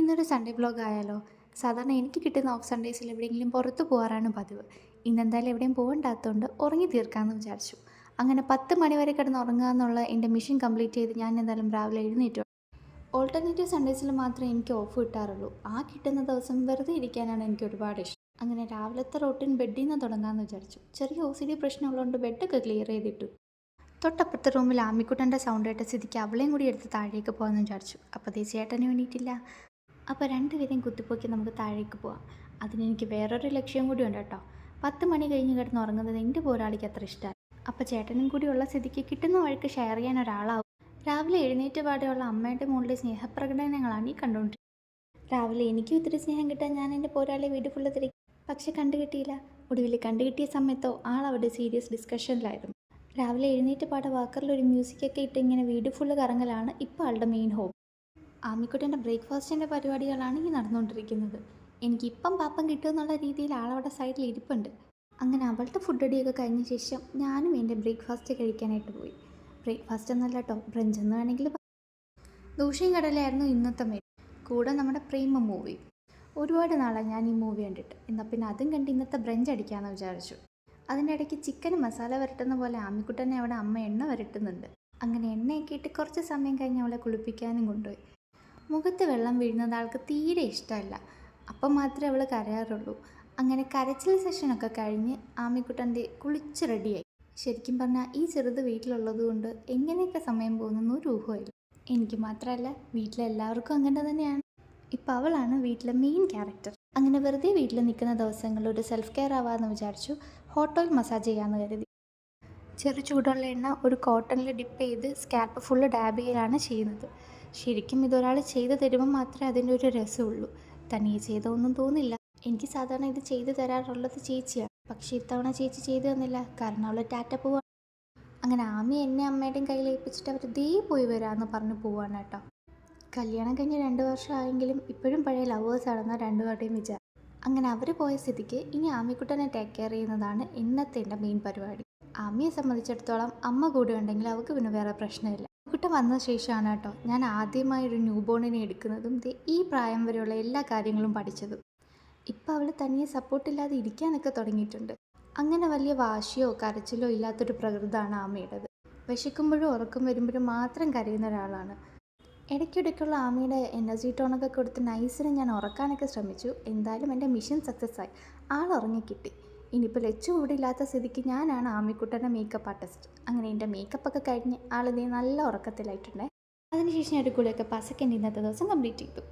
ഇന്നൊരു Sunday vlog ആയാലോ? സാധാരണ എനിക്ക് കിട്ടുന്ന ഓഫ് സൺഡേസിൽ എവിടെയെങ്കിലും പുറത്ത് പോകാറാണ് പതിവ്. ഇന്നെന്തായാലും എവിടെയും പോകണ്ടാത്തതുകൊണ്ട് ഉറങ്ങി തീർക്കാമെന്ന് വിചാരിച്ചു. അങ്ങനെ 10 മണി വരെ കിടന്ന് ഉറങ്ങുക എന്നുള്ള എൻ്റെ മിഷൻ കംപ്ലീറ്റ് ചെയ്ത് ഞാൻ എന്തായാലും രാവിലെ എഴുന്നേറ്റു. ഓൾട്ടർനേറ്റീവ് സൺഡേസിൽ മാത്രമേ എനിക്ക് ഓഫ് കിട്ടാറുള്ളൂ. ആ കിട്ടുന്ന ദിവസം വെറുതെ ഇരിക്കാനാണ് എനിക്ക് ഒരുപാട് ഇഷ്ടം. അങ്ങനെ രാവിലത്തെ റൊട്ടീൻ ബെഡിൽ നിന്ന് തുടങ്ങാമെന്ന് വിചാരിച്ചു. ചെറിയ OCD പ്രശ്നമുള്ളതുകൊണ്ട് ബെഡൊക്കെ ക്ലിയർ ചെയ്തിട്ടു. തൊട്ടപ്പുറത്തെ റൂമിൽ ആമിക്കുട്ടൻ്റെ സൗണ്ട് കേട്ട സ്ഥിതിക്ക് അവളെയും കൂടി എടുത്ത് താഴേക്ക് പോകാമെന്ന് വിചാരിച്ചു. അപ്പോൾ ചേട്ടന് വേണ്ടിയിട്ടില്ല. അപ്പോൾ രണ്ടുപേരെയും കുത്തിപ്പൊക്കി നമുക്ക് താഴേക്ക് പോവാം. അതിനെനിക്ക് വേറൊരു ലക്ഷ്യം കൂടി ഉണ്ട് കേട്ടോ. 10 മണി കഴിഞ്ഞ് കിടന്ന് ഉറങ്ങുന്നത് എൻ്റെ പോരാളിക്ക് അത്ര ഇഷ്ടമാണ്. അപ്പോൾ ചേട്ടനും കൂടി ഉള്ള സ്ഥിതിക്ക് കിട്ടുന്ന വഴിക്ക് ഷെയർ ചെയ്യാൻ ഒരാളാവും. രാവിലെ എഴുന്നേറ്റ് പാടെയുള്ള അമ്മയുടെ മുകളിലെ സ്നേഹപ്രകടനങ്ങളാണ് ഈ കണ്ടുകൊണ്ടിരിക്കുന്നത്. രാവിലെ എനിക്കും ഇത്തിരി സ്നേഹം കിട്ടാൻ ഞാൻ എൻ്റെ പോരാളിയെ വീട് ഫുള്ള് തിരികെ, പക്ഷെ കണ്ടുകിട്ടിയില്ല. ഒടുവിൽ കണ്ടുകിട്ടിയ സമയത്തോ ആളവിടെ സീരിയസ് ഡിസ്കഷനിലായിരുന്നു. രാവിലെ എഴുന്നേറ്റ് പാടെ വാക്കറിലൊരു മ്യൂസിക്കൊക്കെ ഇട്ട് ഇങ്ങനെ വീട് ഫുള്ള് കറങ്ങലാണ് ഇപ്പോൾ ആളുടെ മെയിൻ ഹോബി. ആമിക്കുട്ടൻ്റെ ബ്രേക്ക്ഫാസ്റ്റിൻ്റെ പരിപാടികളാണ് ഈ നടന്നുകൊണ്ടിരിക്കുന്നത്. എനിക്കിപ്പം പാപ്പം കിട്ടുമെന്നുള്ള രീതിയിൽ ആളവിടെ സൈഡിൽ ഇരിപ്പുണ്ട്. അങ്ങനെ അവളുടെ ഫുഡ് അടിയൊക്കെ കഴിഞ്ഞ ശേഷം ഞാനും എൻ്റെ ബ്രേക്ക്ഫാസ്റ്റ് കഴിക്കാനായിട്ട് പോയി. ബ്രേക്ക്ഫാസ്റ്റ് എന്നല്ല കേട്ടോ, ബ്രഞ്ച് എന്ന് വേണമെങ്കിൽ. ദോശയും കടലയായിരുന്നു ഇന്നത്തെ മെനു. കൂടെ നമ്മുടെ പ്രേമ മൂവി. ഒരുപാട് നാളായി ഞാൻ ഈ മൂവി കണ്ടിട്ട്. എന്നാൽ പിന്നെ അതും കണ്ട് ഇന്നത്തെ ബ്രഞ്ച് അടിക്കാമെന്ന് വിചാരിച്ചു. അതിൻ്റെ ഇടയ്ക്ക് ചിക്കൻ മസാല വരട്ടുന്ന പോലെ ആമിക്കുട്ടനെ അവിടെ അമ്മ എണ്ണ വരട്ടുന്നുണ്ട്. അങ്ങനെ എണ്ണയൊക്കെ ഇട്ട് കുറച്ച് സമയം കഴിഞ്ഞ് അവളെ കുളിപ്പിക്കാനും കൊണ്ടുപോയി. മുഖത്ത് വെള്ളം വീഴുന്നത് ആൾക്ക് തീരെ ഇഷ്ടമല്ല. അപ്പം മാത്രമേ അവൾ കരയാറുള്ളൂ. അങ്ങനെ കരച്ചിൽ സെഷനൊക്കെ കഴിഞ്ഞ് ആമിക്കുട്ടൻ്റെ കുളിച്ച് റെഡിയായി. ശരിക്കും പറഞ്ഞാൽ ഈ ചെറുത് വീട്ടിലുള്ളത് കൊണ്ട് എങ്ങനെയൊക്കെ സമയം പോകുന്നൊന്നും ഒരു ഊഹമില്ല. എനിക്ക് മാത്രമല്ല, വീട്ടിലെല്ലാവർക്കും അങ്ങനെ തന്നെയാണ്. ഇപ്പം അവളാണ് വീട്ടിലെ മെയിൻ ക്യാരക്ടർ. അങ്ങനെ വെറുതെ വീട്ടിൽ നിൽക്കുന്ന ദിവസങ്ങളിൽ ഒരു സെൽഫ് കെയർ ആവാമെന്ന് വിചാരിച്ചു. ഹോട്ട് ഓയിൽ മസാജ് ചെയ്യാമെന്ന് കരുതി. ചെറു ചൂടുള്ള എണ്ണ ഒരു കോട്ടണിൽ ഡിപ്പ് ചെയ്ത് സ്കാൽപ്പ് ഫുള്ള് ഡാബ് ചെയ്യലാണ് ചെയ്യുന്നത്. ശരിക്കും ഇതൊരാൾ ചെയ്ത് തരുമ്പോൾ മാത്രമേ അതിൻ്റെ ഒരു രസമുള്ളൂ. തനിയെ ചെയ്തൊന്നും തോന്നില്ല. എനിക്ക് സാധാരണ ഇത് ചെയ്തു തരാറുള്ളത് ചേച്ചിയാണ്. പക്ഷേ ഇത്തവണ ചേച്ചി ചെയ്തു തന്നില്ല, കാരണം അവൾ ടാറ്റ പോവാണ്. അങ്ങനെ ആമി എന്നെ അമ്മയുടെയും കയ്യിൽ ഏൽപ്പിച്ചിട്ട് അവർ ദേ പോയി വരാമെന്ന് പറഞ്ഞ് പോവാണ് കേട്ടോ. കല്യാണം കഴിഞ്ഞ് 2 വർഷമായെങ്കിലും ഇപ്പോഴും പഴയ ലവേഴ്സാണെന്ന രണ്ടുപേരുടെയും വിചാരം. അങ്ങനെ അവർ പോയ സ്ഥിതിക്ക് ഇനി ആമിക്കുട്ടനെ ടേക്ക് കെയർ ചെയ്യുന്നതാണ് ഇന്നത്തെ എൻ്റെ മെയിൻ പരിപാടി. ആമിയെ സംബന്ധിച്ചിടത്തോളം അമ്മ കൂടെ ഉണ്ടെങ്കിൽ അവൾക്ക് പിന്നെ വേറെ പ്രശ്നമില്ല. കുട്ടൻ വന്ന ശേഷമാണ് കേട്ടോ ഞാൻ ആദ്യമായി ഒരു ന്യൂ ബോണിനെ എടുക്കുന്നതും ഈ പ്രായം വരെയുള്ള എല്ലാ കാര്യങ്ങളും പഠിച്ചതും. ഇപ്പം അവൾ തനിയെ സപ്പോർട്ടില്ലാതെ ഇരിക്കാനൊക്കെ തുടങ്ങിയിട്ടുണ്ട്. അങ്ങനെ വലിയ വാശിയോ കരച്ചിലോ ഇല്ലാത്തൊരു പ്രകൃതമാണ് ആമയുടേത്. വിശക്കുമ്പോഴും ഉറക്കം വരുമ്പോഴും മാത്രം കരയുന്ന ഒരാളാണ്. ഇടയ്ക്കിടയ്ക്കുള്ള ആമയുടെ എനർജി ടോണൊക്കെ കൊടുത്ത് നൈസിന് ഞാൻ ഉറക്കാനൊക്കെ ശ്രമിച്ചു. എന്തായാലും എൻ്റെ മിഷൻ സക്സസ് ആയി. ആൾ ഉറങ്ങിക്കിട്ടി. ഇനിയിപ്പോൾ ലച്ചു ഇവിടെ ഇല്ലാത്ത സ്ഥിതിക്ക് ഞാനാണ് ആമിക്കുട്ടൻ്റെ മേക്കപ്പ് ആർട്ടിസ്റ്റ്. അങ്ങനെ എൻ്റെ മേക്കപ്പൊക്കെ കഴിഞ്ഞ് ആളിതേ നല്ല ഉറക്കത്തിലായിട്ടുണ്ട്. അതിനുശേഷം ഞാൻ ഒരു കുളിയൊക്കെ പസക്കെൻ്റെ ഇന്നത്തെ ദിവസം കംപ്ലീറ്റ് ചെയ്തു.